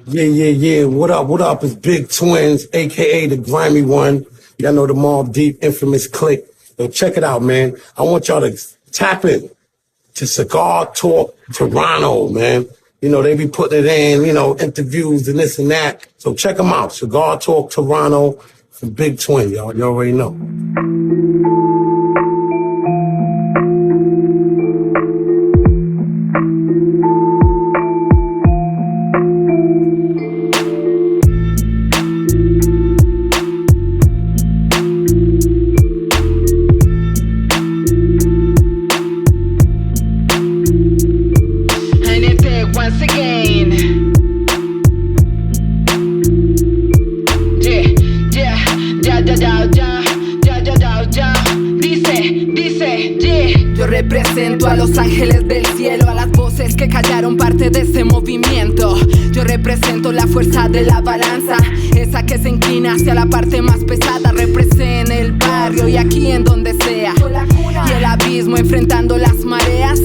Yeah. What up? What up? It's Big Twins, aka the grimy one. Y'all know the Mob Deep infamous clique. Yo, check it out, man. I want y'all to tap in to Cigar Talk Toronto, man. You know, they be putting it in, interviews and this and that. So check them out. Cigar Talk Toronto from Big Twin, y'all. You already know. Represento a los ángeles del cielo, a las voces que callaron parte de ese movimiento. Yo represento la fuerza de la balanza, esa que se inclina hacia la parte más pesada. Represento el barrio y aquí en donde sea, y el abismo enfrentando las mareas.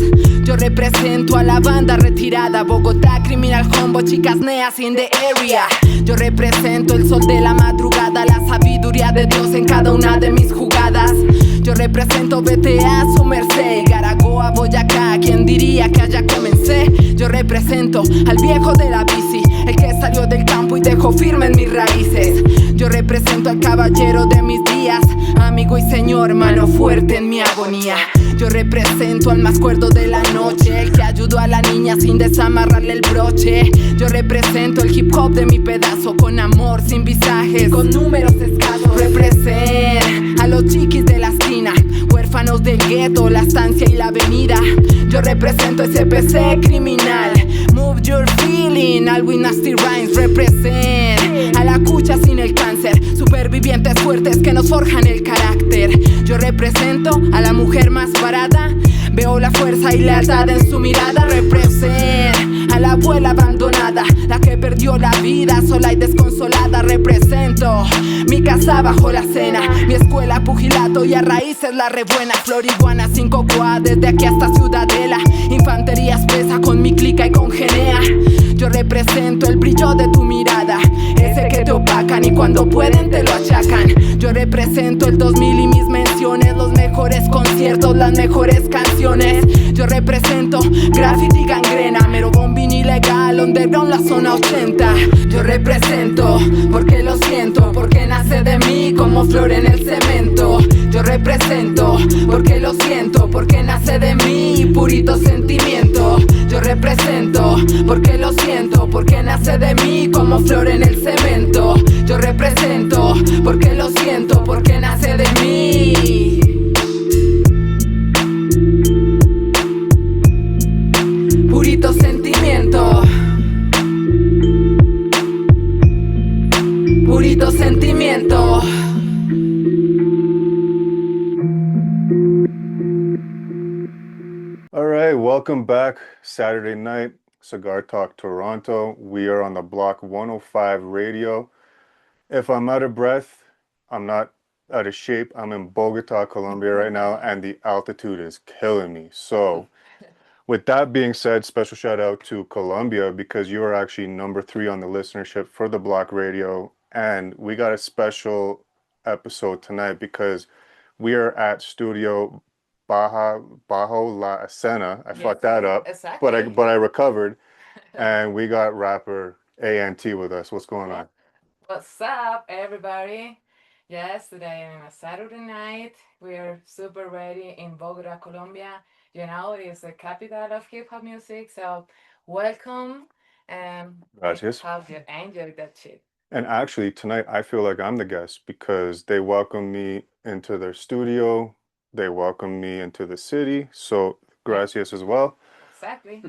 Yo represento a la banda retirada, Bogota, criminal combo, chicas neas in the area. Yo represento el sol de la madrugada, la sabiduría de Dios en cada una de mis jugadas. Yo represento BTA, su merced, Garagoa, Boyacá, quien diría que allá comencé. Yo represento al viejo de la bici, el que salió del campo y dejó firmes mis raíces. Yo represento al caballero de mis días, amigo y señor, mano fuerte en mi agonía. Yo represento al más cuerdo de la noche, el que ayudó a la niña sin desamarrarle el broche. Yo represento el hip hop de mi pedazo, con amor, sin visajes, con números escasos. Represento a los chiquis de la esquina, huérfanos del gueto, la estancia y la avenida. Yo represento ese PC criminal, move your feeling, al with nasty rhymes. Represent a la cucha sin el cáncer, supervivientes fuertes que nos forjan el carácter. Yo represento a la mujer más barata, veo la fuerza y lealtad en su mirada. Represent a la abuela abandonada, la que perdió la vida sola y desconsolada. Represento mi casa bajo la cena, mi escuela pugilato y a raíces la rebuena. Floriguana 5 quad desde aquí hasta Ciudadela, infantería espesa con mi clica y con Genea. Yo represento el brillo de tu mirada, ese que te opacan y cuando pueden te lo achacan. Yo represento el 2000 y mis menciones, los mejores conciertos, las mejores canciones. Yo represento Graffiti, gangrena, mero bombín ilegal, underground, la zona 80. Yo represento porque lo siento, porque nace de mí como flor en el cemento. Yo represento porque lo siento, porque nace de mí purito sentimiento. Yo represento porque lo siento, porque nace de mí como flor en el cemento. Yo represento porque lo siento, porque nace de mí. Purito sentimiento. Purito sentimiento. All right, welcome back. Saturday night, Cigar Talk Toronto. We are on the Block 105 radio. If I'm out of breath, I'm not out of shape. I'm in Bogota, Colombia right now, and the altitude is killing me. So, with that being said, special shout out to Colombia because you are actually number 3 on the listenership for the Block radio. And we got a special episode tonight because we are at Studio Bajo La Escena. I fucked that up, exactly. but I recovered. And we got rapper A.N.T with us. What's going on? What's up, everybody? Yes, today on a Saturday night, we're super ready in Bogota, Colombia. You know, it is the capital of hip hop music, so welcome and Gracias. I hope you enjoy that shit. And actually, tonight I feel like I'm the guest because they welcomed me into their studio. They welcomed me into the city. So, gracias as well. Exactly.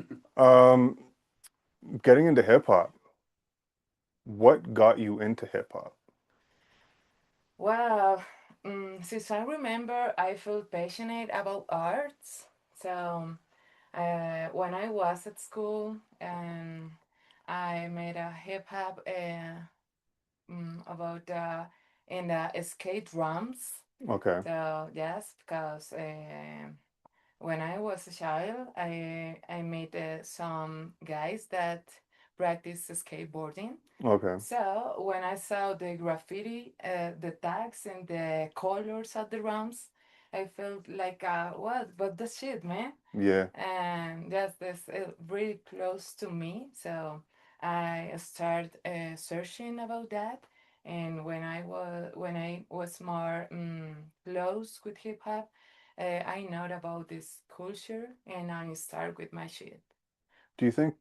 Getting into hip hop. What got you into hip hop? Well, since I remember, I feel passionate about arts. So, when I was at school, I made a hip hop about in the skate drums. Okay. So yes, because when I was a child, I met some guys that practice skateboarding. Okay. So when I saw the graffiti, the tags and the colors of the ramps, I felt like, what? But the shit, man. Yeah. And that's really close to me. So I started searching about that. And when I was more close with hip hop, I know about this culture, and I start with my shit. Do you think,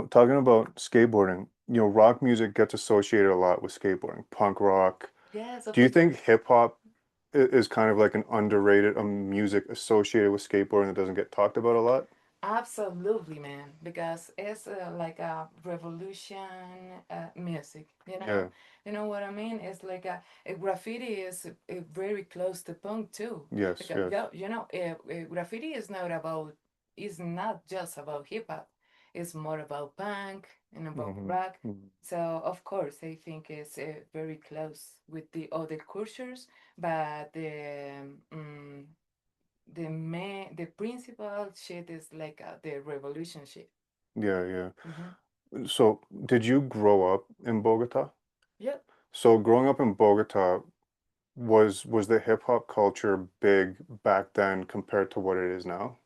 talking about skateboarding, rock music gets associated a lot with skateboarding, punk rock. Yes, Do of you think course. hip hop is kind of like an underrated music associated with skateboarding that doesn't get talked about a lot? Absolutely, man, because it's like a revolution music, you know? Yeah. You know what I mean? It's like a graffiti is very close to punk too. Yes, Because, yes. graffiti is not just about hip hop. It's more about punk and about Hmm. rock. So, of course, I think it's very close with the other cultures, but the principal shit is like the revolution shit. Yeah, yeah. Mm-hmm. So, did you grow up in Bogota? Yep. So, growing up in Bogota, was the hip hop culture big back then compared to what it is now?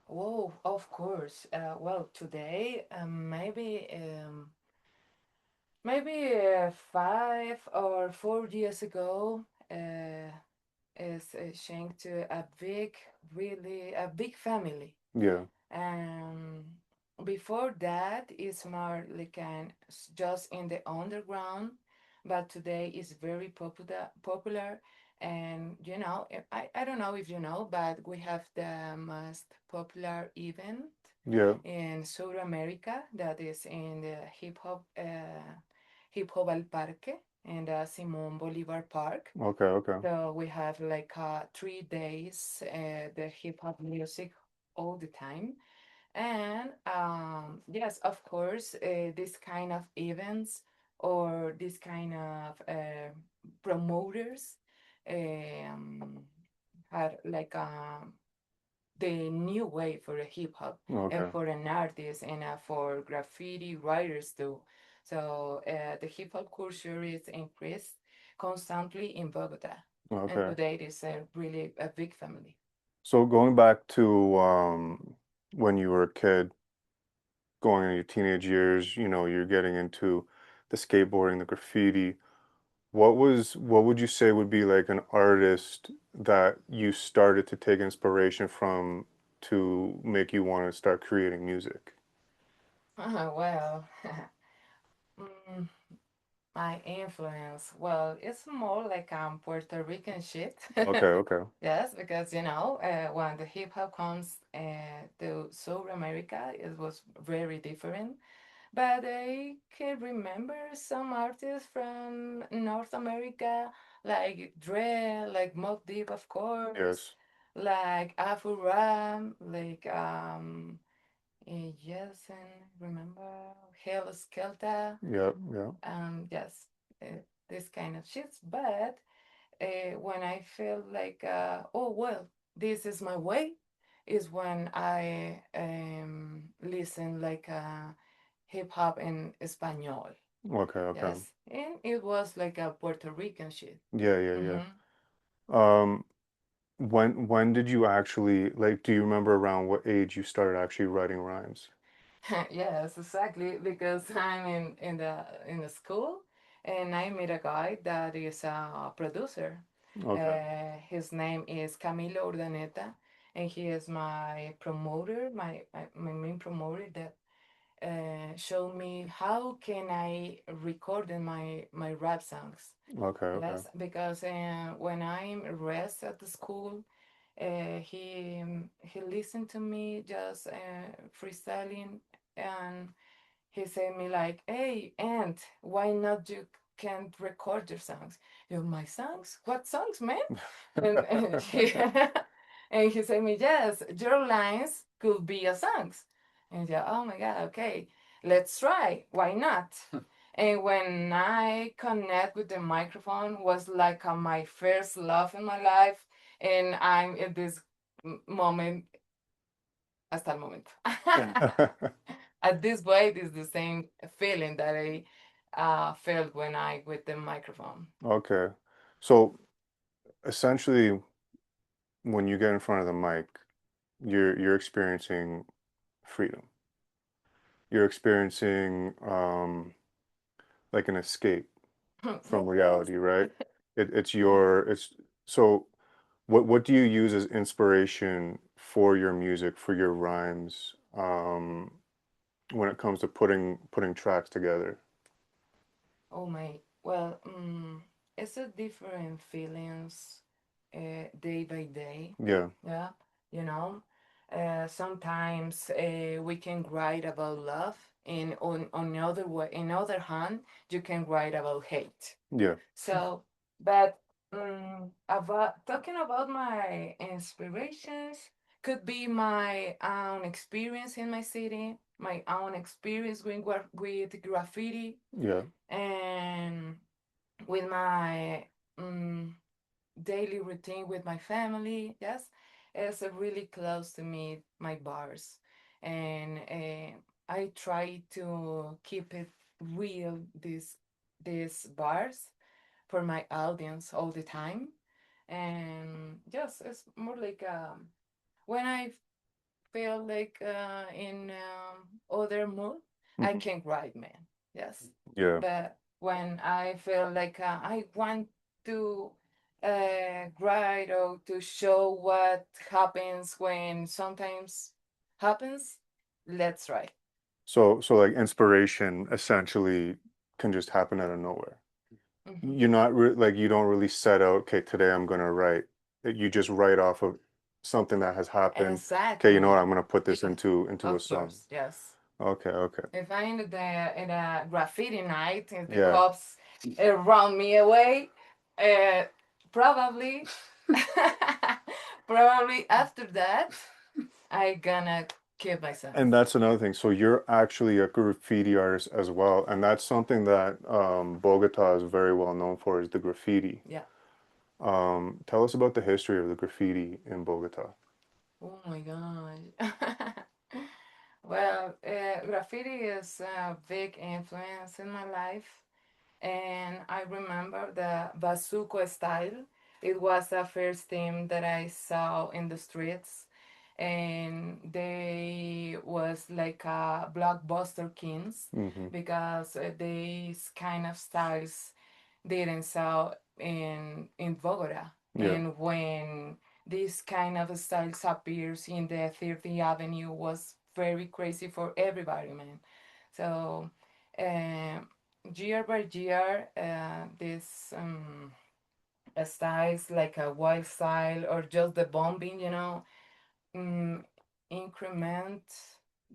Whoa, of course. Well, today, maybe 5 or 4 years ago, is changed to a big, really a big family. Yeah, Um, Before that, it's more like just in the underground, but today is very popular. And I don't know if you know, but we have the most popular event yeah. in South America that is in the hip hop al Parque in the Simón Bolivar Park. Okay, okay. So we have like 3 days the hip hop music all the time. And yes, of course, this kind of events or this kind of promoters um, had like the new way for a hip hop and Okay, for an artist and for graffiti writers too. So the hip hop culture is increased constantly in Bogota, and okay. today it is really a big family. So going back to when you were a kid, going into your teenage years, you're getting into the skateboarding, the graffiti. What would you say would be like an artist that you started to take inspiration from to make you want to start creating music? Well, mm, my influence. Well, it's more like Puerto Rican shit. Okay, okay. Yes, because when the hip hop comes to South America, it was very different. But I can remember some artists from North America, like Dre, like Mobb Deep, of course, Yes. like Afro Ram, like yes, and remember Hell Skelta, Yep, yep. yes, this kind of shit. But when I feel like, oh well, this is my way, is when I listen like hip hop in Espanol. Okay, okay. Yes, and it was like a Puerto Rican shit. Yeah, yeah, yeah. Mm-hmm. Um, when did you actually like, do you remember around what age you started actually writing rhymes? Yes, exactly. Because I'm in the school, and I meet a guy that is a producer. Okay, His name is Camilo Urdaneta, and he is my promoter, my main promoter that showed me how can I record in my rap songs. okay, okay. Yes, because when I'm rest at the school, he listened to me just freestyling, and he said me like, "Hey, Ant, why not you can't record your songs?" My songs? What songs, man? And he, and he said me, "Yes, your lines could be your songs." And yeah, oh my God, okay, let's try. Why not? And when I connect with the microphone, was like my first love in my life, and I'm in this moment hasta el momento. at this weight is the same feeling that I felt when I with the microphone. Okay. So essentially, when you get in front of the mic, you're experiencing freedom. You're experiencing like an escape from Yes. reality, right? It's so what do you use as inspiration for your music, for your rhymes, when it comes to putting tracks together? Oh my. Well, it's a different feelings day by day. Yeah, Yeah, you know. Sometimes we can write about love, and on the other way, in other hand, you can write about hate. yeah, So, but about talking about my inspirations could be my own experience in my city, my own experience with graffiti, yeah. and with my um, daily routine with my family. Yes, it's really close to me, my bars, and I try to keep it real. These bars for my audience all the time, and yes, it's more like when I feel like in other mood, I Hmm. can write, man. Yes, Yeah. but when I feel like I want to write or to show what happens when sometimes happens, let's write. So like inspiration essentially can just happen out of nowhere. Hmm. You're not like you don't really set out, okay, today I'm gonna write. You just write off of something that has happened. Okay, you know what? Exactly. I'm gonna put this into a Of song. course, yes. Okay, okay. If I in a graffiti night and the Yeah. cops run me away, uh, probably, probably after that, I gonna kill myself. And that's another thing. So you're actually a graffiti artist as well, and that's something that Bogota is very well known for is the graffiti. Yeah. Tell us about the history of the graffiti in Bogota. Oh my god. Well, graffiti is a big influence in my life. And I remember the Bazuco style. It was the first thing that I saw in the streets, and they was like a blockbuster kings Hmm. because these kind of styles didn't sell in Bogota. Yeah. And when this kind of styles appears in the 30th Avenue was very crazy for everybody, man. So um, year by year, this styles like a wild style or just the bombing, mm, increment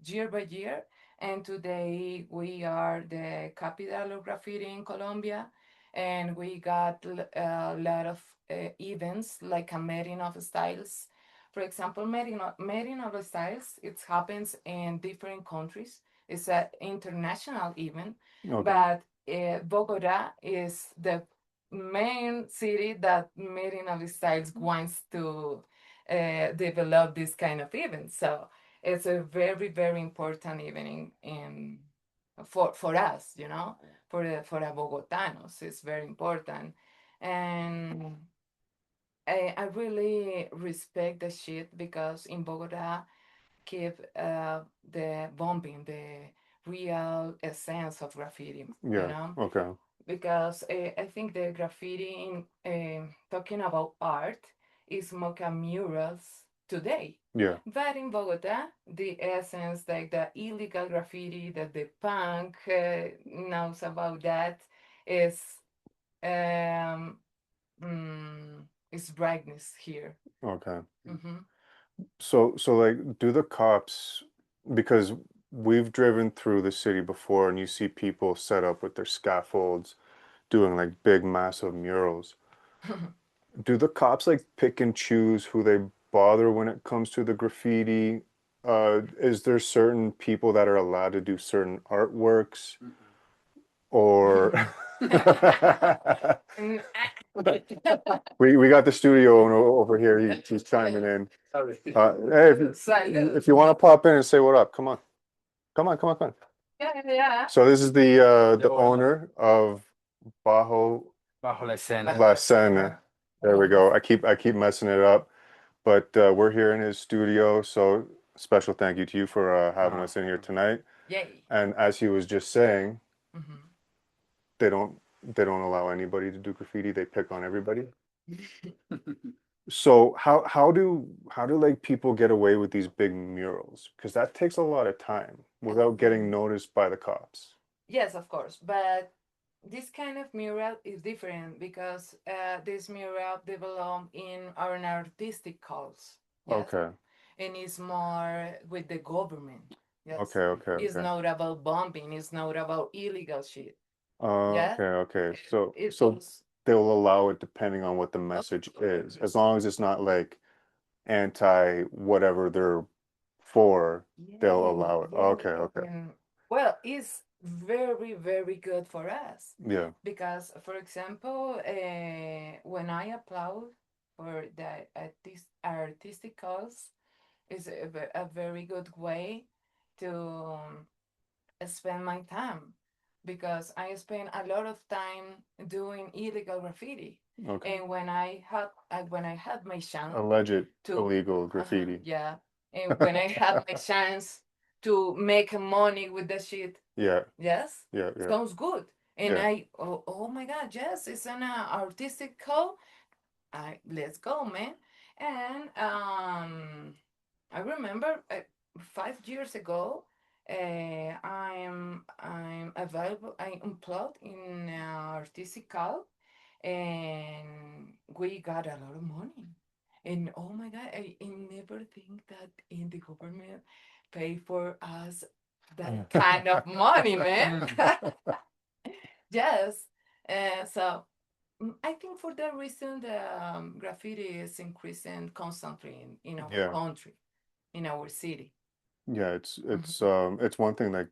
year by year. And today we are the capital of graffiti in Colombia, and we got a lot of events like a meeting of styles. For example, meeting of styles, it happens in different countries. It's an international event, Okay. but Bogota is the main city that meeting of styles wants to develop this kind of event. So it's a very, very important evening for us, for the Bogotanos. It's very important. And I really respect the shit because in Bogota keep the bombing, the real essence of graffiti, Yeah. Okay. because I think the graffiti in talking about art is more like murals today. Yeah. But in Bogota, the essence, like the illegal graffiti that the punk knows about that, is um, is brightness here. Okay. Hmm. So like, do the cops, because we've driven through the city before and you see people set up with their scaffolds doing like big, massive murals. Do the cops like pick and choose who they bother when it comes to the graffiti? Is there certain people that are allowed to do certain artworks or And we got the studio owner over here. He's chiming in. Hey, if Salud. you want to pop in and say what up, come on. Come on, come on, come on. Yeah. So this is the owner of Bajo Bajo la escena. La Cena. There we go. I keep messing it up, but we're here in his studio. So special thank you to you for having us in here tonight. Yay. And as he was just saying, Mhm. they don't allow anybody to do graffiti. They pick on everybody. So how do like people get away with these big murals? Because that takes a lot of time without getting noticed by the cops. Yes, of course, but this kind of mural is different because this mural developed in an artistic cause. Yes, Okay. and it's more with the government. Yes, Okay, okay, it's okay. not about bombing. It's not about illegal shit. Yeah, Okay, okay. So it so was. they'll allow it depending on what the message is, as long as it's not like anti whatever they're for, they'll Yeah, allow it. Okay, yeah. okay. And well, it's very, very good for us Yeah. because, for example, when I applaud for the artistic cause, is a very good way to spend my time because I spend a lot of time doing illegal graffiti. Okay. And when I had my chance Alleged to illegal graffiti. yeah, and when I had my chance to make money with the shit, Yeah, yes, yeah, yeah, sounds good. And yeah. oh my god, yes, it's an artistic call. I let's go, man. And I remember 5 years ago, I'm available. I upload in artistic call, and we got a lot of money. And oh my God, I never think that in the government pay for us that kind of money, man. Yes. So I think for that reason, the graffiti is increasing constantly in our Yeah, country, in our city. yeah. Mhm, It's one thing like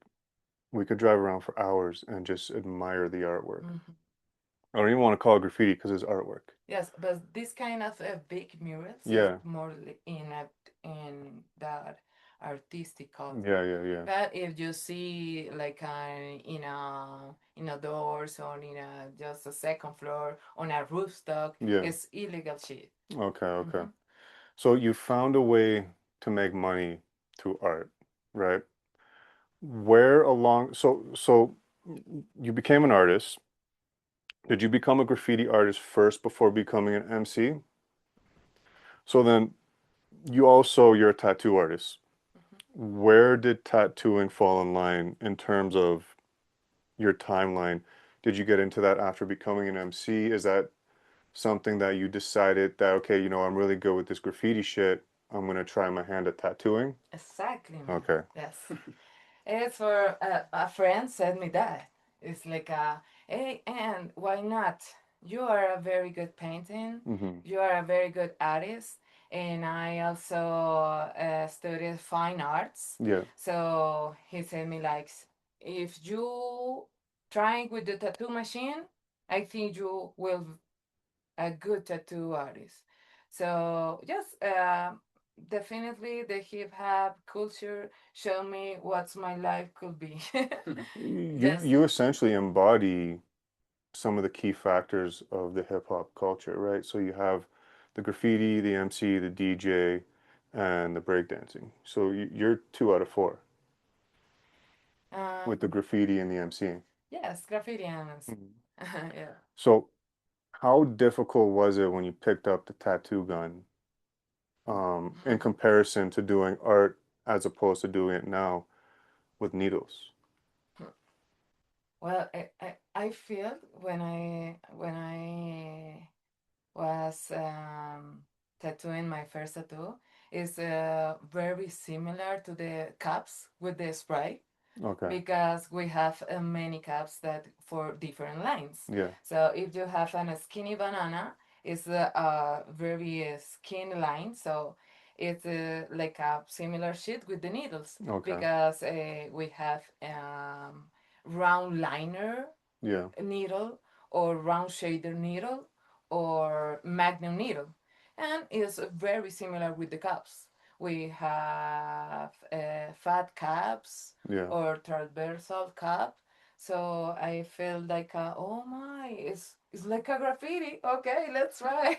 we could drive around for hours and just admire the artwork. mhm. I don't even want to call it graffiti because it's artwork. Yes, but this kind of big murals is Yeah, more in that artistic cult. yeah, yeah, yeah, But if you see like in a doors or in a just a second floor on a rooftop, yeah. it's illegal shit. Okay, okay. Hmm. So you found a way to make money through art, right? Where along, so you became an artist. Did you become a graffiti artist first before becoming an MC? So then you're a tattoo artist. Where did tattooing fall in line in terms of your timeline? Did you get into that after becoming an MC? Is that something that you decided that, okay, I'm really good with this graffiti shit. I'm gonna try my hand at tattooing? Exactly, man. Okay. Yes. It's for a friend said me that. It's like hey, and why not? You are a very good painting. Mm-hmm. You are a very good artist, and I also studied fine arts. Yeah. So he said me like, if you trying with the tattoo machine, I think you will a good tattoo artist. So yes, definitely the hip hop culture show me what's my life could be. You Yes. you essentially embody some of the key factors of the hip hop culture, right? So you have the graffiti, the MC, the DJ, and the breakdancing. So you're 2 out of 4 with the Um, graffiti and the MCing. yes, graffiti and Mhm. yeah. So how difficult was it when you picked up the tattoo gun, in comparison to doing art as opposed to doing it now with needles? Well, I feel when I was tattooing my first tattoo is very similar to the cups with the spray Okay. because we have many cups that for different lines. Yeah. So if you have a skinny banana, it's a very skinny line. So it's like a similar shit with the needles Okay. because we have round liner Yeah. needle or round shader needle or magnum needle, and it's very similar with the cups. we have fat caps Yeah. or transversal cap. So I felt like, oh my, it's like a graffiti. Okay, let's try.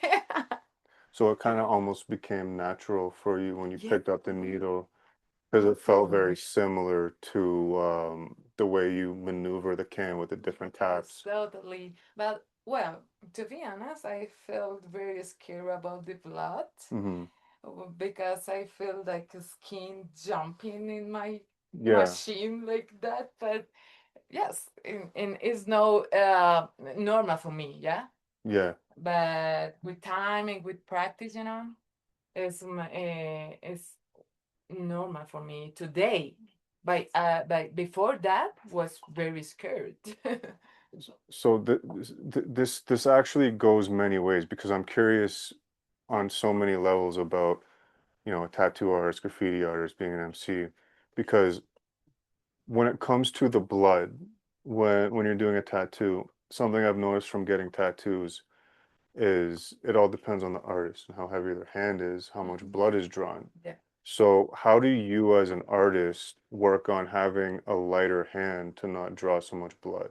So it kind of almost became natural for you when you Yeah. picked up the needle because it felt very similar to the way you maneuver the can with the different Yes, caps. totally. But well, to be honest, I felt very scared about the blood Hmm. because I feel like a skin jumping in my Yeah. machine like that. But yes, and it's no normal for me, yeah. Yeah. But with time and with practice, it's normal for me today. But before that was very scared. So this actually goes many ways because I'm curious on so many levels about, a tattoo artist, graffiti artist, being an MC, because when it comes to the blood, when you're doing a tattoo, something I've noticed from getting tattoos is it all depends on the artist and how heavy their hand is, how much blood is drawn. Yeah. So how do you as an artist work on having a lighter hand to not draw so much blood?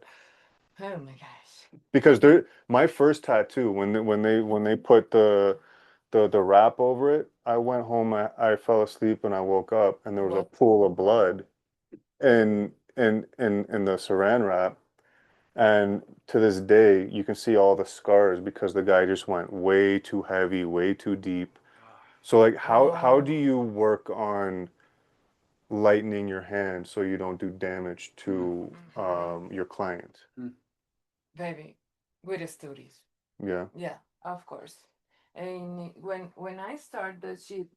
Oh my gosh. Because my first tattoo when they put the wrap over it, I went home, I fell asleep and I woke up and there was a What? pool of blood in the saran wrap. And to this day, you can see all the scars because the guy just went way too heavy, way too deep. So like how do you work on lightening your hand so you don't do damage to your client? Baby, with the studies. Yeah. Yeah, of course. And when I start the shit,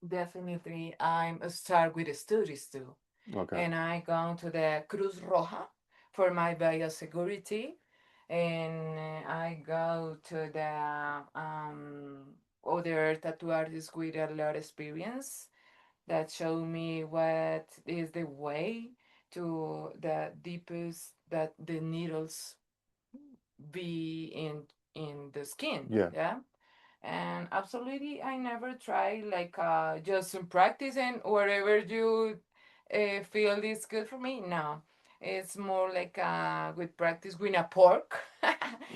definitely I'm start with the studies too. Okay. And I go to the Cruz Roja for my biosecurity, and I go to the other tattoo artists with a lot of experience that show me what is the way to the deepest that the needles be in the skin. Yeah. Yeah. And absolutely I never try like just practicing wherever you feel is good for me. No, it's more like with practice with a pork.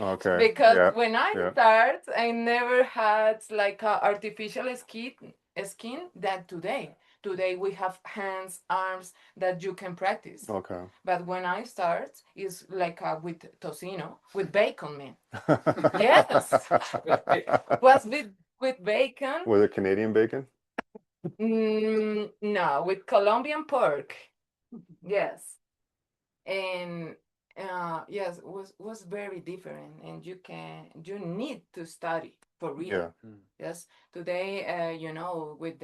Okay. Because Yeah. when I Yeah. start I never had like a artificial skin that today we have hands, arms that you can practice. Okay. But when I start, it's like with tocino, with bacon, man. Yes, was with bacon. Was it Canadian bacon? No, with Colombian pork. Yes, and yes, was very different, and you need to study for real. Yeah. Yes, today, with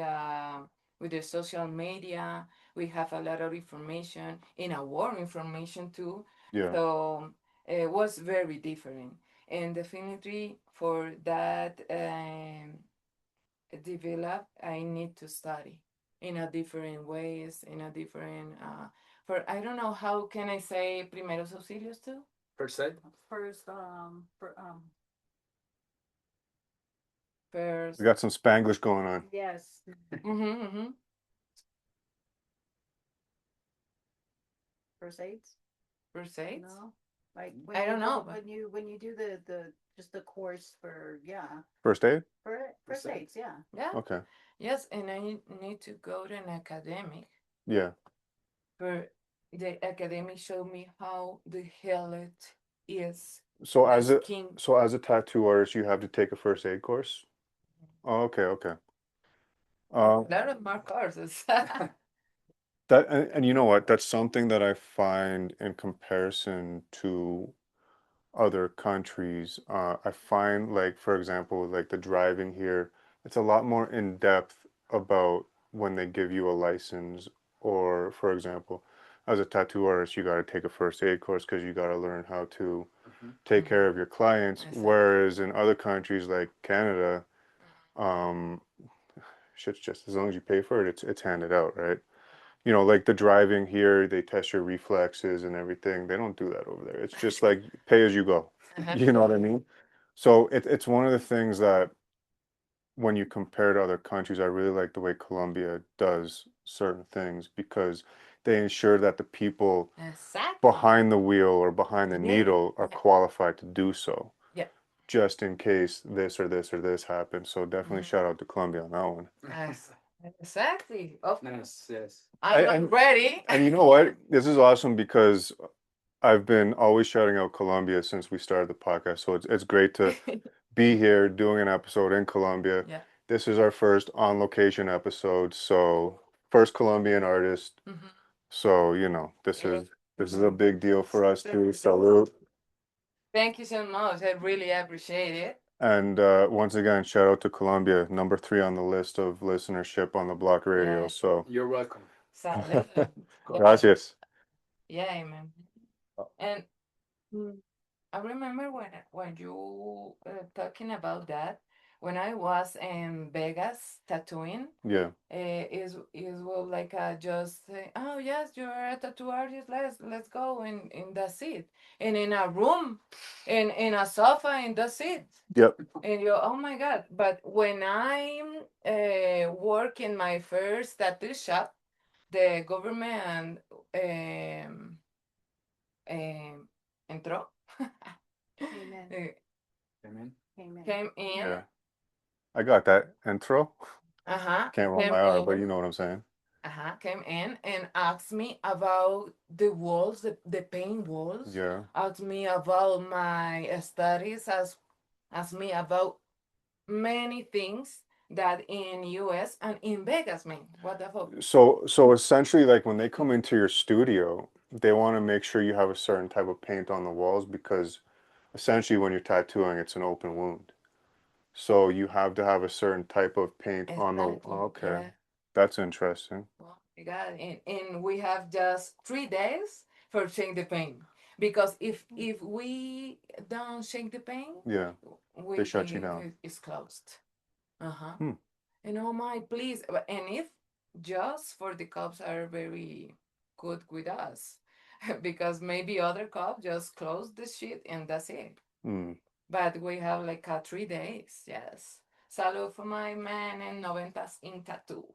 the social media, we have a lot of information in our information too. Yeah. So it was very different, and definitely for that develop, I need to study in a different ways, in a different for I don't know how can I say primeros auxilios too. First aid? First, We First, got some Spanglish going on. yes, mm-hmm. first aids. First aid. No, like I don't know. when you do the just the course for First aid? first aids, yeah. Yeah. Okay. Yes, and I need to go to an academic. Yeah. For the academic show me how the hell it is. So the as a skin. so as a tattoo artist, you have to take a first aid course? Oh, okay, okay. A lot of more courses. And you know what? That's something that I find in comparison to other countries. I find like, for example, like the driving here, it's a lot more in depth about when they give you a license, or for example, as a tattoo artist, you got to take a first aid course because you got to learn how to take care of your clients. Exactly. Whereas in other countries like Canada, um, shit's just as long as you pay for it, it's handed out, right? Like the driving here, they test your reflexes and everything. They don't do that over there. It's just like pay as you go. You know what I mean? So it's one of the things that when you compare to other countries, I really like the way Colombia does certain things because they ensure that the people Exactly. behind the wheel or behind the Yeah. needle are Yeah. qualified to do so, Yeah. just in case this or this or this happens. So definitely Mhm. shout out to Colombia on that one. Yes. Exactly. Of Yes, yes. I'm not And ready. and you know what? This is awesome because I've been always shouting out Colombia since we started the podcast. So it's great to be here doing an episode in Colombia. Yeah. This is our first on location episode, so first Colombian artist. Mhm. So, this is a big deal for us too. Salute. Thank you so much. I really appreciate it. And once again, shout out to Colombia, number 3 on the list of listenership on the Block Radio. Yeah. So, You're welcome. Salud. Yeah. gracias. Yeah, amen. And mm, I remember when you talking about that, when I was in Vegas tattooing, Yeah. is well like just say, oh yes, you're a tattoo artist. Let's go and that's it. And in a room, in a sofa, and that's it. Yep. And you, oh my God! But when I'm work in my first tattoo shop, the government um, entró. Amen. Amen. Amen. Came in. Yeah. I got that intro. Uh-huh. Can't roll Came my R, but in. you know what I'm saying. Came in and asked me about the walls, the paint walls. Yeah. Asked me about my studies. Asked me about many things that in US and in Vegas, man. What the fuck? So essentially, like when they come into your studio, they want to make sure you have a certain type of paint on the walls because essentially when you're tattooing, it's an open wound. So you have to have a certain type of paint on the. Exactly. Okay, Yeah. that's interesting. Oh my God. And we have just 3 days for shake the paint. Because if we don't shake the paint, Yeah, they shut you down. it's closed. Uh-huh. Hmm. And oh my, please. And if just for the cops are very good with us. Because maybe other cop just close the shit and that's it. Hmm. But we have like 3 days, yes. Salud for my man and noventas in tattoo.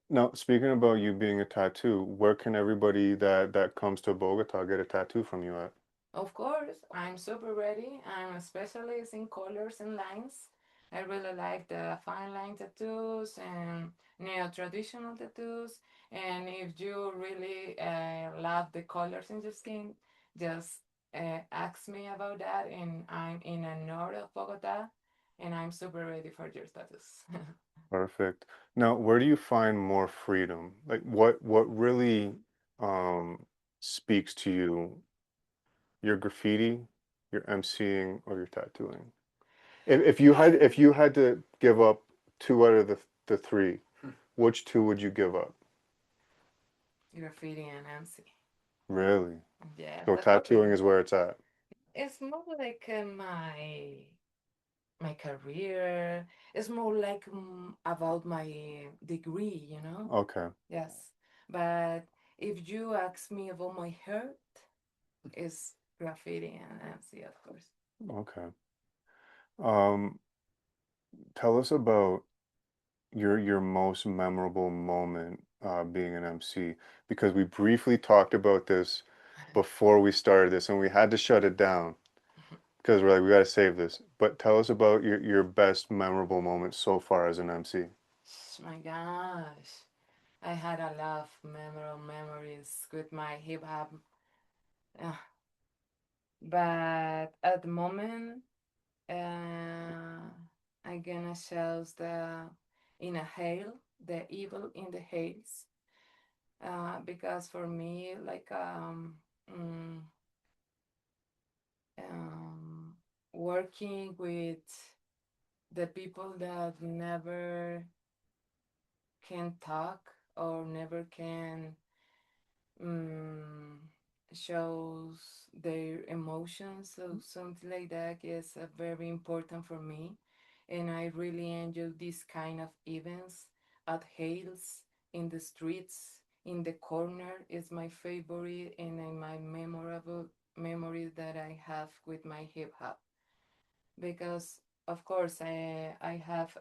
Now, speaking about you being a tattoo, where can everybody that comes to Bogota get a tattoo from you at? Of course, I'm super ready. I'm a specialist in colors and lines. I really like the fine line tattoos and neo-traditional tattoos. And if you really love the colors in your skin, just ask me about that. And I'm in the north of Bogota, and I'm super ready for your tattoos. Perfect. Now, where do you find more freedom? Like what really um speaks to you? Your graffiti, your emceeing, or your tattooing? If you had to give up two out of the three, which two would you give up? Graffiti and MC. Really? Yeah, So tattooing is where it's at. it's more like my career. It's more like about my degree, you know? Okay. Yes. But if you ask me about my heart, it's graffiti and MC, of course. Okay. Um, Tell us about your most memorable moment being an MC because we briefly talked about this before we started this and we had to shut it down because we're like we got to save this. But tell us about your best memorable moment so far as an MC. My gosh. I had a lot of memorable memories with my hip hop. Uh, but at the moment, I'm gonna show the in a hail, the evil in the hails. Because for me, like mm, um, working with the people that never can talk or never can mm, shows their emotions, so something like that is very important for me, and I really enjoy this kind of events at Hales, in the streets, in the corner is my favorite and my memorable memories that I have with my hip hop, because of course, I have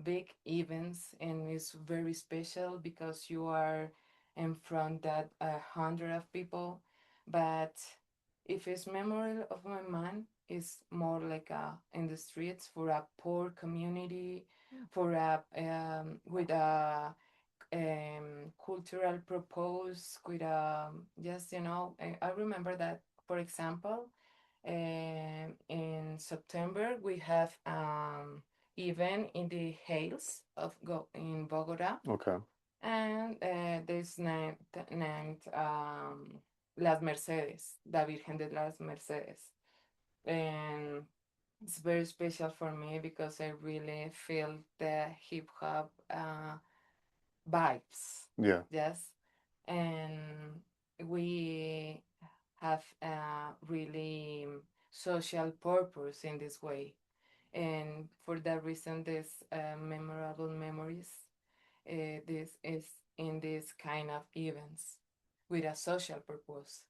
big events, and it's very special because you are in front that 100 of people. But if it's memory of my man, it's more like in the streets for a poor community, for a with a cultural purpose, with just I remember that, for example, in September, we have event in the hills of in Bogota, Okay. and this named Las Mercedes, La Virgen de las Mercedes, and it's very special for me because I really feel the hip hop vibes. Yeah. Yes, and we have a really social purpose in this way. And for that reason, this memorable memories, this is in this kind of events with a social purpose.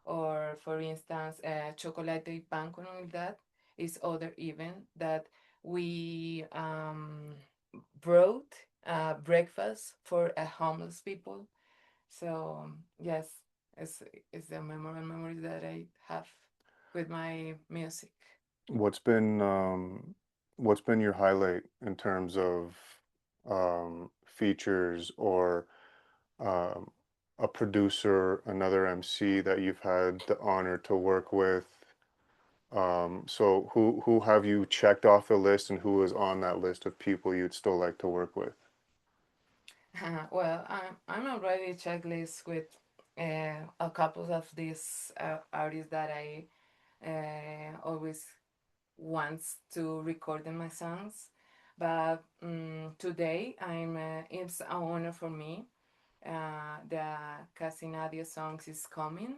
Or for instance, chocolate y pan con humildad is other event that we brought breakfast for a homeless people. So yes, it's, it's the memorable memories that I have with my music. What's been what's been your highlight in terms of features or um, a producer, another MC that you've had the honor to work with? So who have you checked off the list and who is on that list of people you'd still like to work with? Well, I'm already checklist with a couple of these artists that I always wants to record in my songs. But today, it's an honor for me. The Casinadio songs is coming,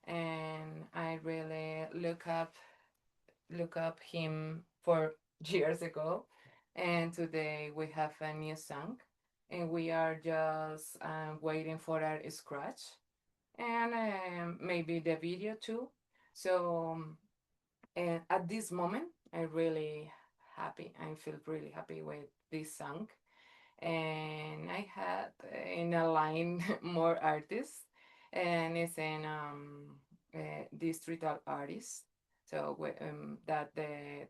and I really look up him for years ago, and today we have a new song, and we are just waiting for our scratch and maybe the video too. So and at this moment, I'm really happy. I feel really happy with this song. And I had in a line more artists, and it's in distrital artists. So that the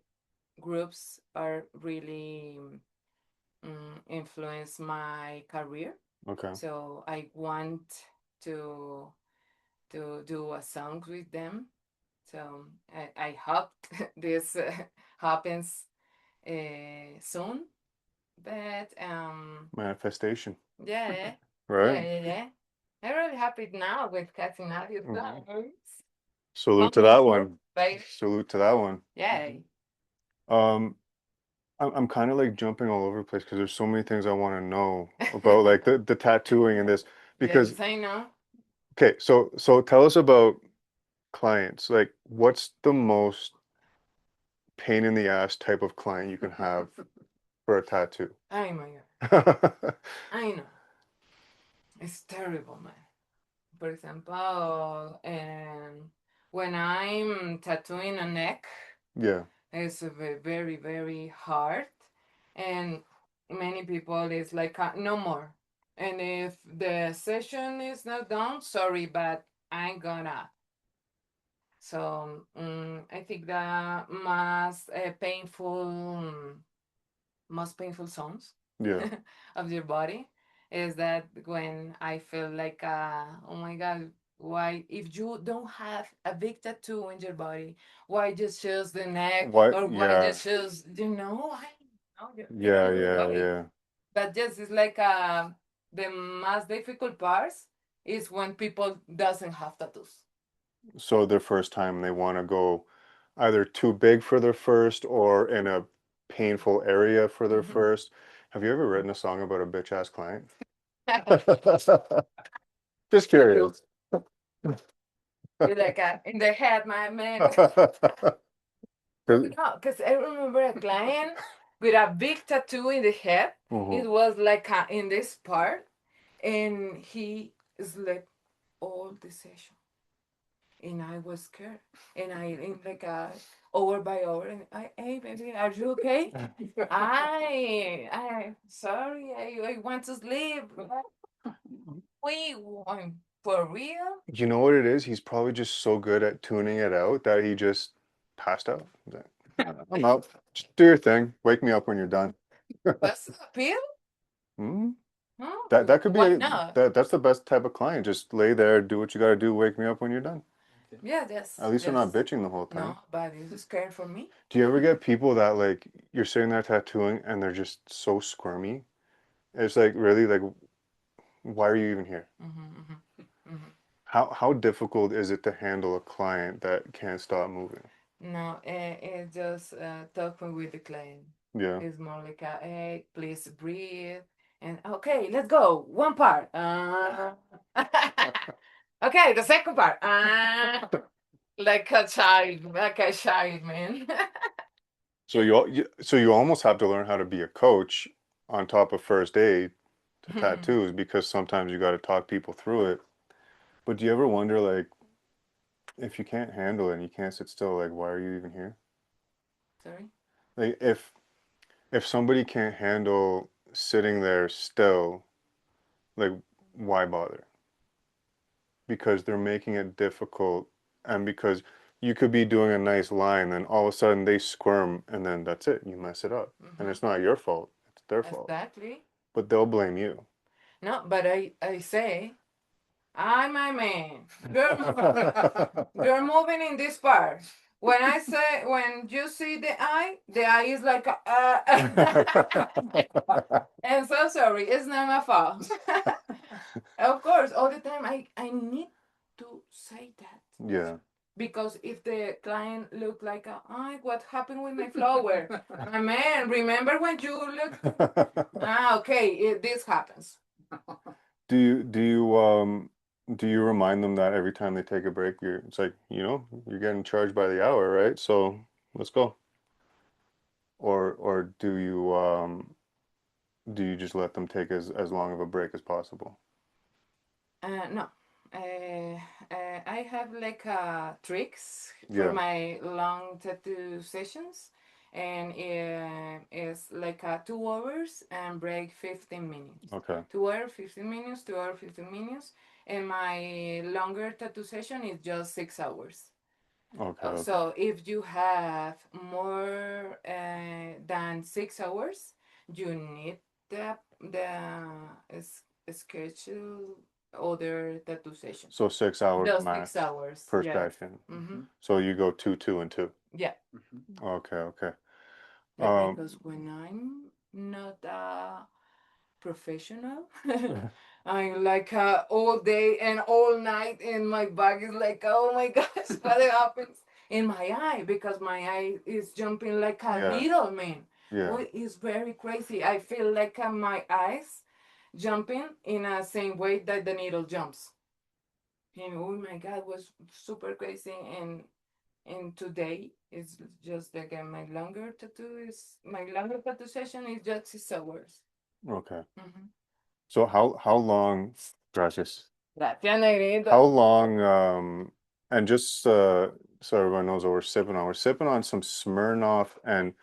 groups are really influence my career. Okay. So I want to do a song with them. So I hope this happens soon. But Manifestation, yeah, right? yeah. I'm really happy now with Catinarius Mhm. songs. Salute to that one. Right? Salute to that one. Yeah. Um, I'm kind of like jumping all over the place because there's so many things I want to know about like the tattooing and this because Yes, I know. okay, so tell us about clients. Like what's the most pain in the ass type of client you can have for a tattoo? Oh my God. I know. It's terrible, man. For example, when I'm tattooing a neck, Yeah. it's very, very hard. And many people is like, no more. And if the session is not done, sorry, but I'm gonna. So I think the most painful songs Yeah. of your body is that when I feel like, oh my God, why, if you don't have a big tattoo in your body, why just choose the neck What? or why Yeah. just choose, I know, you Yeah, don't know yeah, why. yeah. But just it's like the most difficult parts is when people doesn't have tattoos. So their first time they want to go either too big for their first or in a painful area for their Mhm. first. Have you ever written a song about a bitch ass client? Just Me too. curious. You're like in the head, my man. 'Cause- No, because I remember a client with a big tattoo in the head. Mhm. It was like in this part, and he slept all the session. and I was scared. And I in like over by over, and hey baby, are you okay? I sorry, I want to sleep. Wait, for real? You know what it is? He's probably just so good at tuning it out that he just passed out. He's like, I'm out. Just do your thing. Wake me up when you're done. That's a pill? Hmm? Huh? That could be Why not? that's the best type of client. Just lay there, do what you gotta do, wake me up when you're done. Yeah, that's At least they're not bitching the whole time. no, but it's scared for me. Do you ever get people that like you're sitting there tattooing and they're just so squirmy? It's like really like why are you even here? How difficult is it to handle a client that can't stop moving? No, it's just talking with the client. Yeah. It's more like hey, please breathe. And okay, let's go. One part. Okay, the second part. Like a child, man. So you almost have to learn how to be a coach on top of first aid to tattoos because sometimes you got to talk people through it. But do you ever wonder like if you can't handle it and you can't sit still, like why are you even here? Sorry. Like if somebody can't handle sitting there still, like why bother? Because they're making it difficult and because you could be doing a nice line and all of a sudden they squirm and then that's it, you mess it up. And it's not your fault, it's their fault. Exactly. But they'll blame you. No, but I say, I'm my man. You're moving in this part. When I say, when you see the eye is like, I'm so sorry. It's not my fault. Of course, all the time I need to say that. Yeah. Because if the client look like, what happened with my flower? My man, remember when you look? Okay, this happens. Do you remind them that every time they take a break, it's like, you're getting charged by the hour, right? So let's go. Or do you just let them take as long of a break as possible? No. I have like tricks Yeah. for my long tattoo sessions, and it's like 2 hours and break 15 minutes. Okay. 2 hours, 15 minutes, 2 hours, 15 minutes, and my longer tattoo session is just 6 hours. Okay. So if you have more than 6 hours, you need the schedule other tattoo session. So 6 hours Just max 6 hours. per Yes. session. Mm-hmm. So you go 2, 2, and 2. Yeah. Okay, okay. Yeah, because when I'm not professional, I'm like all day and all night, and my back is like, oh my gosh, what happens in my eye? Because my eye is jumping like a Yeah. needle, man. Yeah. Oh, it's very crazy. I feel like my eyes jumping in the same way that the needle jumps. And oh my God, was super crazy. And today is just again my longer tattoo session is just 6 hours. Okay. Mm-hmm. So how long, gracias. Gracias, negrito. How long, and just so everyone knows what we're sipping on. We're sipping on some Smirnoff and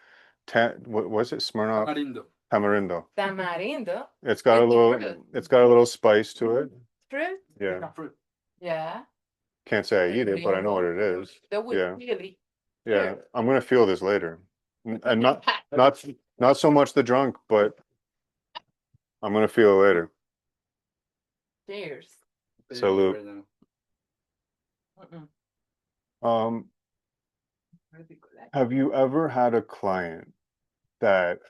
what was it? Smirnoff Tamarindo. Tamarindo. Tamarindo. It's got a little spice to it. Fruit. Yeah. Fruit. Yeah. Can't say I eat it, but I know what it is. The wood Yeah. chili. Yeah. I'm gonna feel this later. And not so much the drunk, but I'm gonna feel it later. Cheers. Salute. Right now. Um, have you ever had a client that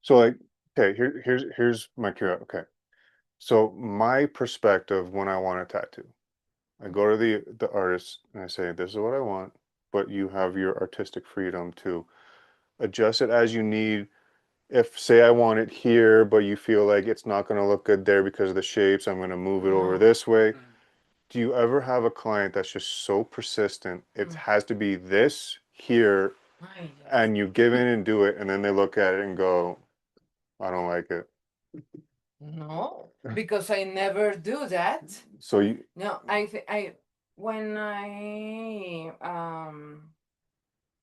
so like okay, here's my curiosity. Okay. So my perspective when I want a tattoo, I go to the artist and I say, this is what I want, but you have your artistic freedom to adjust it as you need. If say I want it here, but you feel like it's not going to look good there because of the shapes, I'm going to move it over this way. Do you ever have a client that's just so persistent, it has to be this here, and you give in and do it, and then they look at it and go, I don't like it. No, because I never do that. So you, No, when I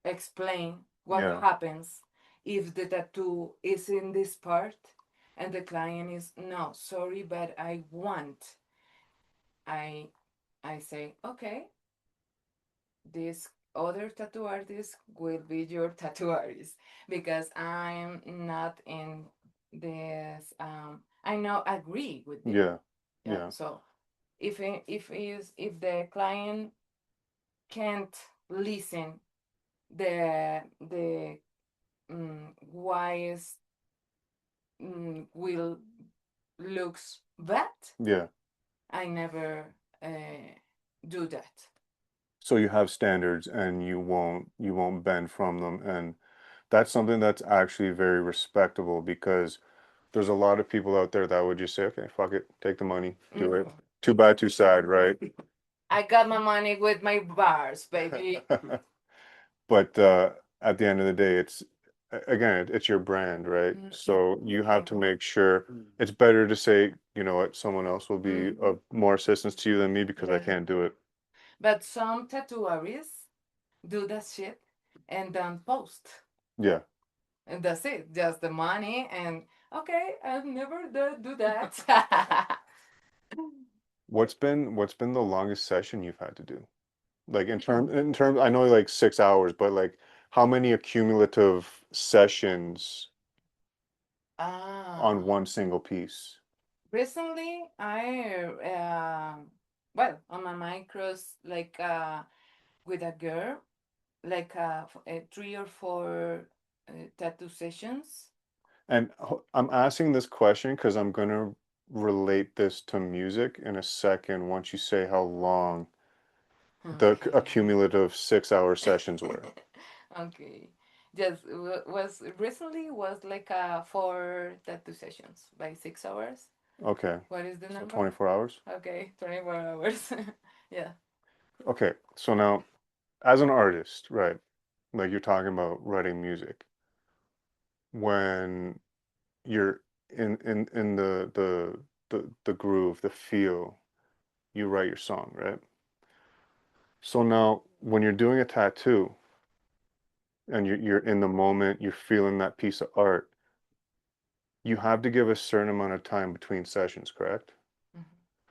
explain what Yeah. happens if the tattoo is in this part and the client is no, sorry, but I want, I I say, okay, this other tattoo artist will be your tattoo artist because I'm not in this. I now agree with them. Yeah. Yeah. Yeah. So if the client can't listen the wise will looks bad, Yeah. I never do that. So you have standards and you won't bend from them, and that's something that's actually very respectable because there's a lot of people out there that would just say, okay, fuck it, take the money, do it. Too bad, too sad, right? I got my money with my bars, baby. But at the end of the day, again, it's your brand, right? So you have to make sure it's better to say, you know what, someone else will be of more assistance to you than me because I Yeah. can't do it. But some tattoo artists do that shit and then post. Yeah. And that's it. Just the money and okay, I'll never do that. What's been the longest session you've had to do? Like in terms, I know like 6 hours, but like how many accumulative sessions on Ah. one single piece? Recently, well, on my micros, like with a girl, like 3 or 4 tattoo sessions. And I'm asking this question because I'm gonna relate this to music in a second once you say how long the Okay. accumulative 6 hour sessions were. Okay. Just was recently was like 4 tattoo sessions by 6 hours. Okay, What is the so number? 24 hours. Okay, 24 hours. Yeah. Okay, so now as an artist, right? Like you're talking about writing music, when you're in the groove, the feel, you write your song, right? So now when you're doing a tattoo and you're in the moment, you're feeling that piece of art, you have to give a certain amount of time between sessions, correct? Mhm.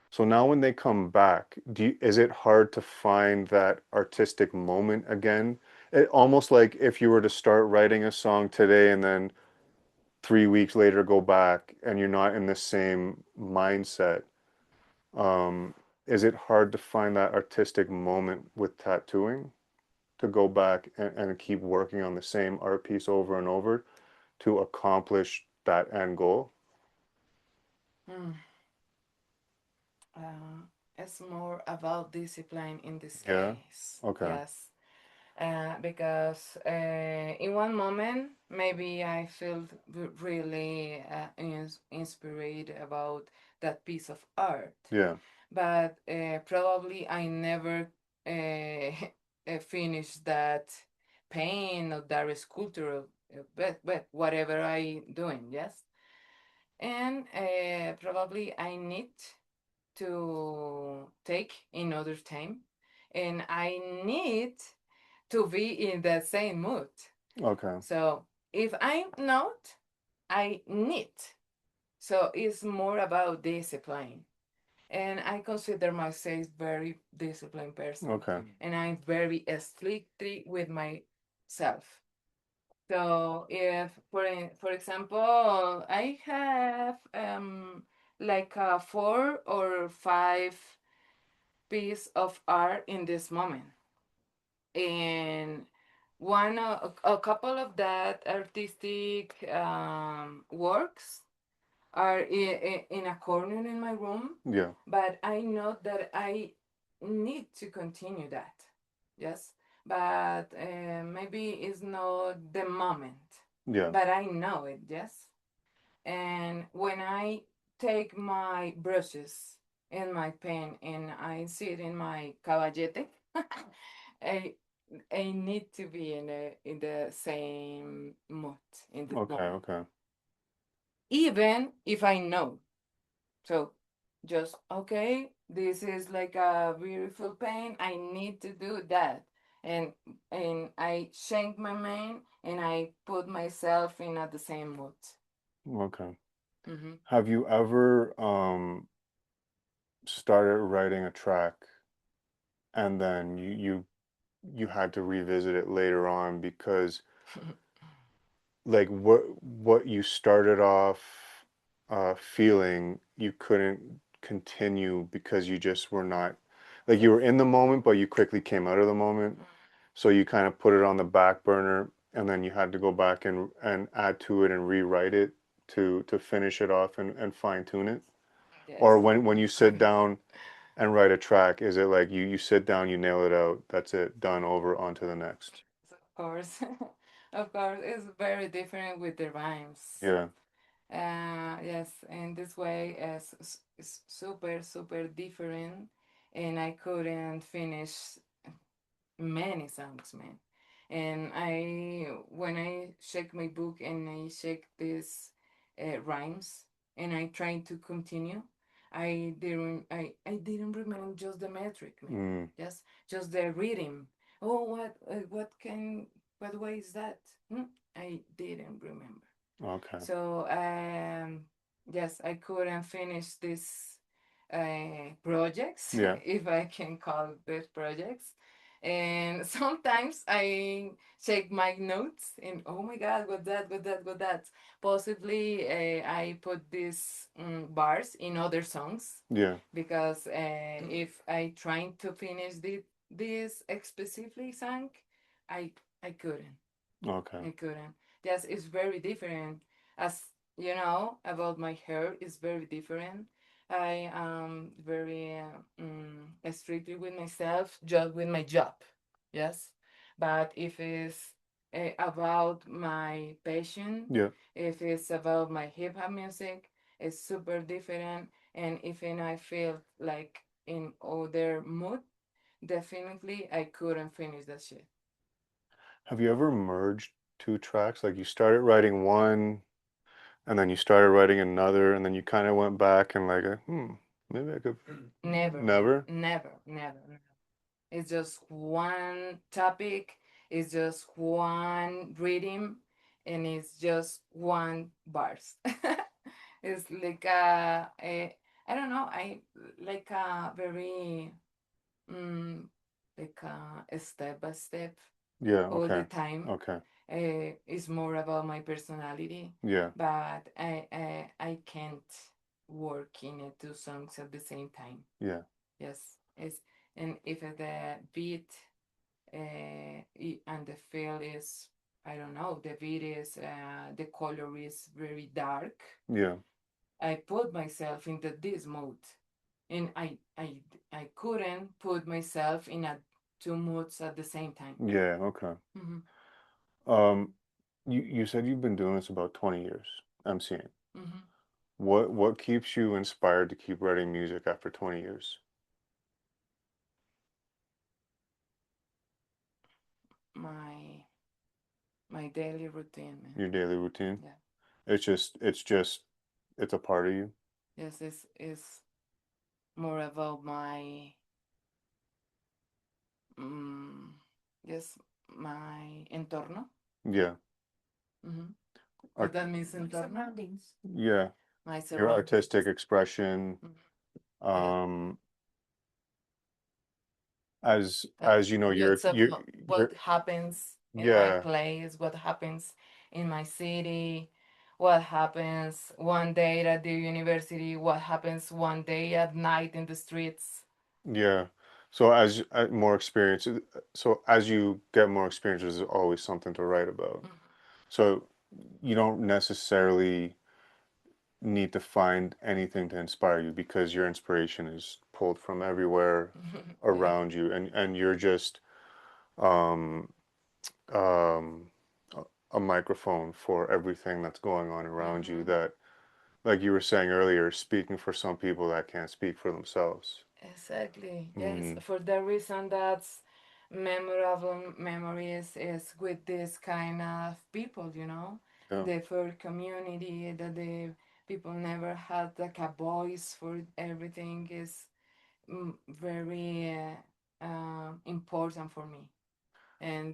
So now when they come back, is it hard to find that artistic moment again? Almost like if you were to start writing a song today and then 3 weeks later go back and you're not in the same mindset. Um, is it hard to find that artistic moment with tattooing to go back and keep working on the same art piece over and over to accomplish that end goal? Mm. It's more about discipline in this Yeah. case. Okay. Yes. Because in one moment, maybe I felt really inspired about that piece of art. Yeah. But probably I never finished that paint or that sculpture, but whatever I doing, yes. And probably I need to take another time, and I need to be in the same mood. Okay. So if I'm not, I need. So it's more about discipline. And I consider myself very disciplined person. Okay. And I'm very strictly with myself. So if, for example, I have like 4 or 5 piece of art in this moment, and a couple of that artistic works are in a corner in my room, Yeah. but I know that I need to continue that. Yes, but maybe it's not the moment, Yeah. but I know it. Yes, and when I take my brushes and my pen and I sit in my caballete, I I need to be in the same mood in the Okay. moment, Okay. even if I know. So just okay, this is like a beautiful pain, I need to do that. and and I change my mind and I put myself in at the same mood. Okay. Hmm. Have you ever started writing a track and then you had to revisit it later on because like what you started off feeling you couldn't continue because you just were not like you were in the moment but you quickly came out of the moment, so you kind of put it on the back burner and then you had to go back and add to it and rewrite it to finish it off and fine tune it? Yes. Or when you sit down and write a track, is it like you sit down, you nail it out, that's it, done, over, on to the next? Of course. Of course, it's very different with the rhymes. Yeah. Yes, in this way, it's super, super different, and I couldn't finish many songs, man. And when I check my book and I check these rhymes, and I try to continue, I didn't remember just the metric, man. Mm, Just the rhythm. Oh, what way is that? I didn't remember. okay. So yes, I couldn't finish these projects, Yeah. if I can call these projects. And sometimes I check my notes and oh my God, what that, what that, what that. Possibly I put these bars in other songs Yeah. because if I trying to finish this specific song, I I couldn't. Okay. I couldn't. Yes, it's very different. As you know, about my hair is very different. I am very strictly with myself, just with my job. Yes, but if it's about my passion, Yeah. if it's about my hip hop music, it's super different. And if I feel like in other mood, definitely I couldn't finish that shit. Have you ever merged two tracks? Like you started writing one and then you started writing another and then you kind of went back and like, maybe I could. Never, Never? never, never, never. It's just one topic, it's just one rhythm, and it's just one bars. It's like I don't know, I like a very mm, like a step by step Yeah. all the Okay. time. Okay. It's more about my personality, Yeah. but I can't work in two songs at the same time. Yeah. Yes, it's and if the beat and the feel is, I don't know, the beat is the color is very dark. Yeah. I put myself into this mode, and I couldn't put myself in a two moods at the same time. Yeah. Okay. Hmm. Um, you said you've been doing this about 20 years, MCing. Hmm. What keeps you inspired to keep writing music after 20 years? My my daily routine, man. Your daily routine? Yeah. It's just it's a part of you. Yes, it's more about my mm, yes, my entorno. Yeah. Hmm. What Art, that means, My entorno? surroundings. yeah. My Your artistic surroundings. expression. Mhm. Yes. Um, as you know, Just about you're what happens in my yeah, place, what happens in my city, what happens one day at the university, what happens one day at night in the streets. yeah. So as more experience, so as you get more experience, there's always something to write about. So you don't necessarily need to find anything to inspire you because your inspiration is pulled from everywhere Yeah. around you, and you're just um, um, a microphone for everything that's going on around you. Hmm. That, like you were saying earlier, speaking for some people that can't speak for themselves. Exactly. Yes. Mm, For the reason that's memorable memories is with this kind of people, yeah, the fur community, People never had like a voice for everything is very important for me. And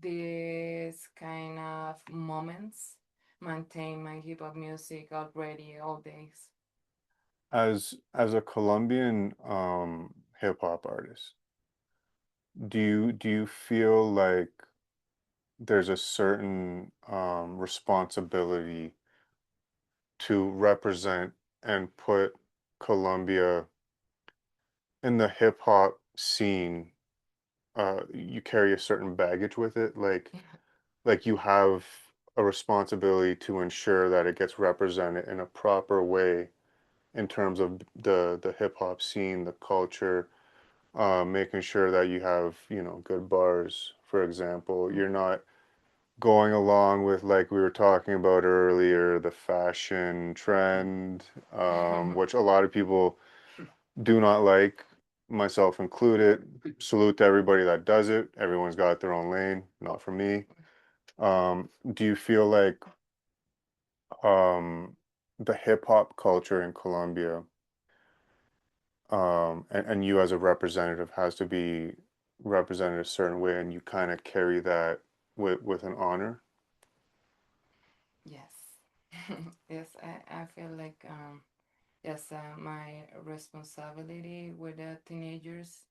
this kind of moments maintain my hip hop music already all days. As a Colombian hip hop artist, do you feel like there's a certain responsibility to represent and put Colombia in the hip hop scene? You carry a certain baggage with it, like you have a responsibility to ensure that it gets represented in a proper way in terms of the hip hop scene, the culture, making sure that you have, good bars, for example. You're not going along with, like we were talking about earlier, the fashion trend, which a lot of people do not like, myself included. Salute to everybody that does it. Everyone's got their own lane, not for me. Do you feel like um, the hip hop culture in Colombia, and you as a representative has to be represented a certain way, and you kind of carry that with an honor? Yes. Yes, I feel like yes, my responsibility with the teenagers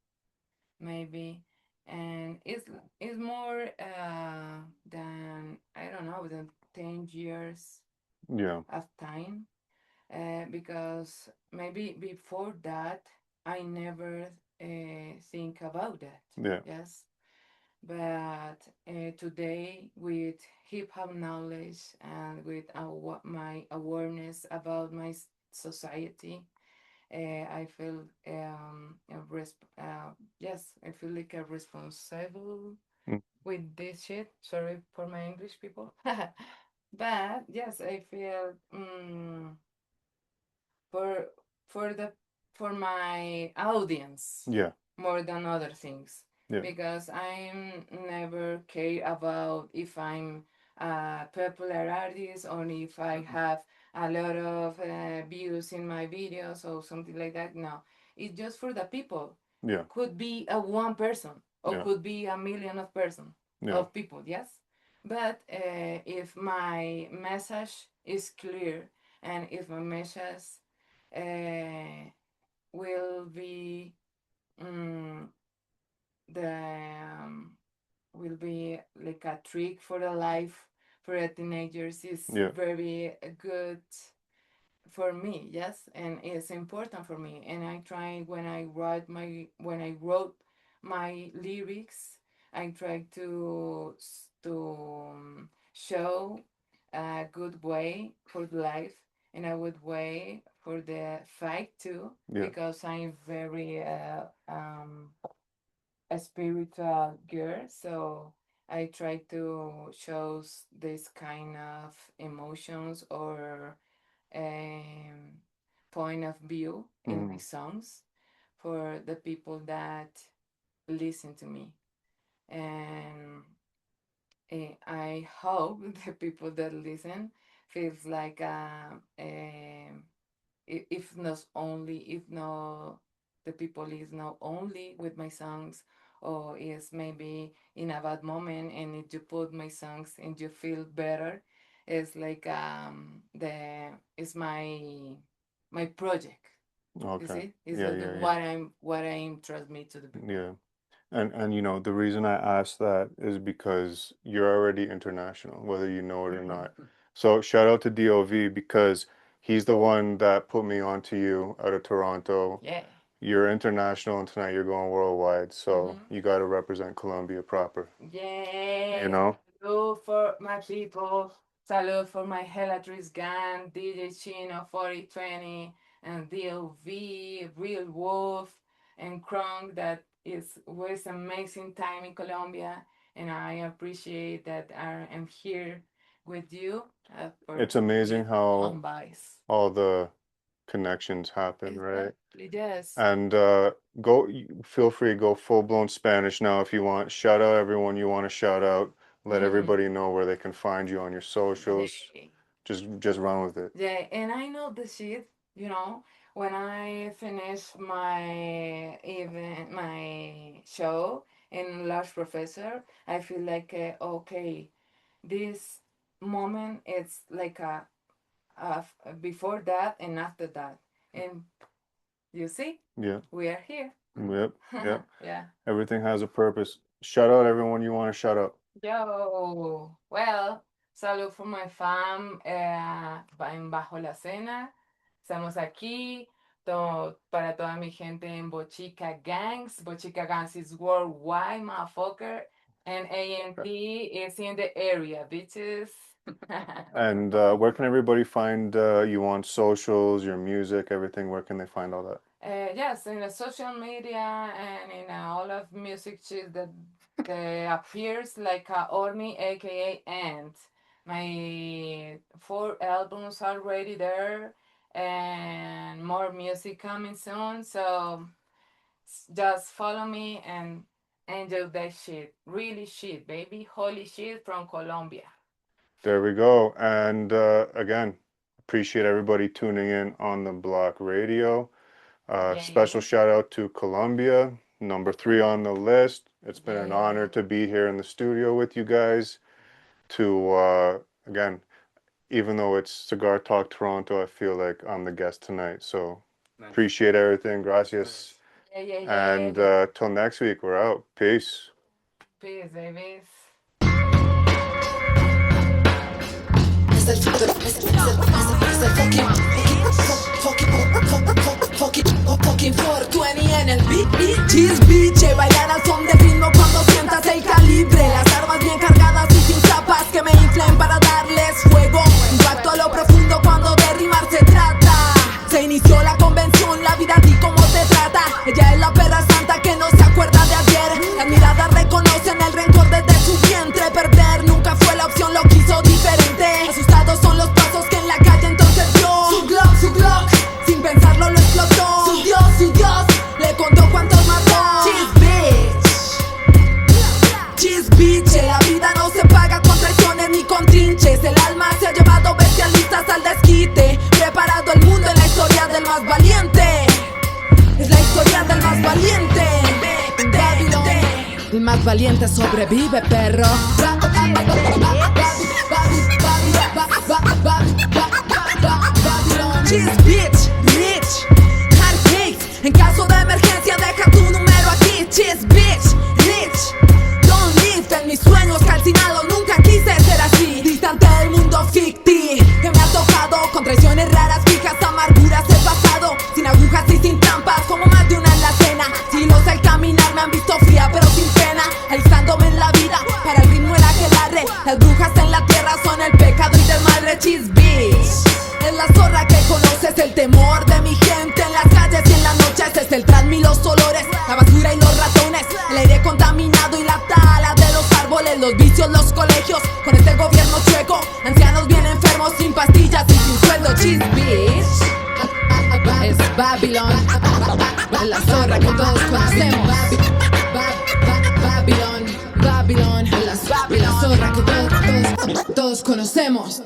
maybe, and it's more than I don't know than 10 years Yeah, of time, because maybe before that I never think about that. yeah, Yes, but today with hip hop knowledge and with my awareness about my society, I feel yes, I feel like a responsible mm, with this shit. Sorry for my English people, but yes, I feel for for the for my audience yeah, more than other things, yeah, because I'm never care about if I'm a popular artist or if I have a lot of views in my videos or something like that. No, it's just for the people. yeah, Could be a one person or yeah, could be a million of person yeah, of people. Yes, but if my message is clear and if my message uh, will be um, the will be like a trick for the life for the teenagers is yeah, very good for me. Yes, and it's important for me, and I try when I wrote my lyrics, I try to show a good way for life and a good way for the fight too, yeah, because I'm very a spiritual girl, so I try to show this kind of emotions or um, point of view in my mm, songs for the people that listen to me. And I hope the people that listen feels like if not only if no the people is not only with my songs or is maybe in a bad moment, and if you put my songs and you feel better, it's like the it's my project. You okay, see, is yeah, yeah, yeah, what I'm transmit to the people. yeah. And the reason I asked that is because you're already international, whether you know it or not. So shout out to DOV because he's the one that put me onto you out of Toronto. Yeah. You're international and tonight you're going worldwide, so Mm-hmm. you got to represent Colombia proper, you Yes, know? salute for my people. Salute for my Helatrice gang, DJ Chino 4020, and DLV, Real Wolf, and Kronk. That was amazing time in Colombia, and I appreciate that I am here with you for It's amazing with how unbiased. all the connections happen, right? Exactly, yes. And feel free to go full blown Spanish now if you want. Shout out everyone you want to shout out. Let everybody know where they can find you on your socials. Yay. just run with it. Yeah, and I know the shit, you know. When I finish my show in Large Professor, I feel like okay, this moment it's like a before that and after that, and you see, Yeah. we are here. Yep. Yep. Yeah. Everything has a purpose. Shout out everyone you want to shout out. Yo, well, salud for my fam en Bajo la Cena. Estamos aquí para toda mi gente en Bochica Gangs. Bochica Gangs is worldwide, motherfucker. And A.N.T is in the area, bitches. And where can everybody find you on socials, your music, everything? Where can they find all that? Yes, in the social media and in all of music shit that appears like Hormi, aka A.N.T. My 4 albums already there and more music coming soon. So just follow me and enjoy that shit. Really shit, baby. Holy shit from Colombia. There we go. And again, appreciate everybody tuning in on the Block Radio. Special shout out to Colombia, number 3 on the list. It's been an honor to be here in the studio with you guys. To again, even though it's Cigar Talk Toronto, I feel like I'm the guest tonight. So appreciate everything. Gracias. And till next week, we're out. Peace. Peace, babies. Fucking 420 en el beat. Cheese biche, bailar al son de ritmo cuando sientas el calibre. Las armas bien cargadas y sin zapas que me inflen para darles fuego. Impacto a lo profundo cuando de rimar se trata. Se inició la convención, la vida a ti cómo te trata. Ella es la perra santa que no se acuerda de ayer. Las miradas reconocen el rencor desde su vientre. Perder nunca fue la opción, lo quiso diferente. Asustados son los pasos que en la calle entonces dio. Su Glock, sin pensarlo lo explotó. Su Dios, le contó cuántos mató. Cheese bitch, la vida no se paga con traiciones ni con trinches. El alma se ha llevado bestialistas al desquite. Preparado el mundo en la historia del más valiente. Es la historia del más valiente. El más valiente sobrevive, perro. Cheese bitch, rich, hard cakes. En caso de emergencia deja tu número aquí. Cheese bitch, rich. Don't live en mis sueños calcinados. Nunca quise ser así. Distante del mundo ficti que me ha tocado. Con traiciones raras, fijas, amarguras he pasado. Sin agujas y sin trampas, como más de una en la cena. Silos al caminar me han visto fría pero sin pena. Alistándome en la vida para el ritmo el aquelarre. Las brujas en la tierra son el pecado y desmadre. Cheese bitch. Es la zorra que conoces, el temor de mi gente en las calles y en las noches. Es el trasmi, los olores, la basura y los ratones. El aire contaminado y la tala de los árboles. Los vicios, los colegios, con este gobierno chueco. Ancianos bien enfermos, sin pastillas y sin sueldo. Cheese bitch. Es Babylon. Es la zorra que todos conocemos. Babylon. Es la zorra que todos conocemos.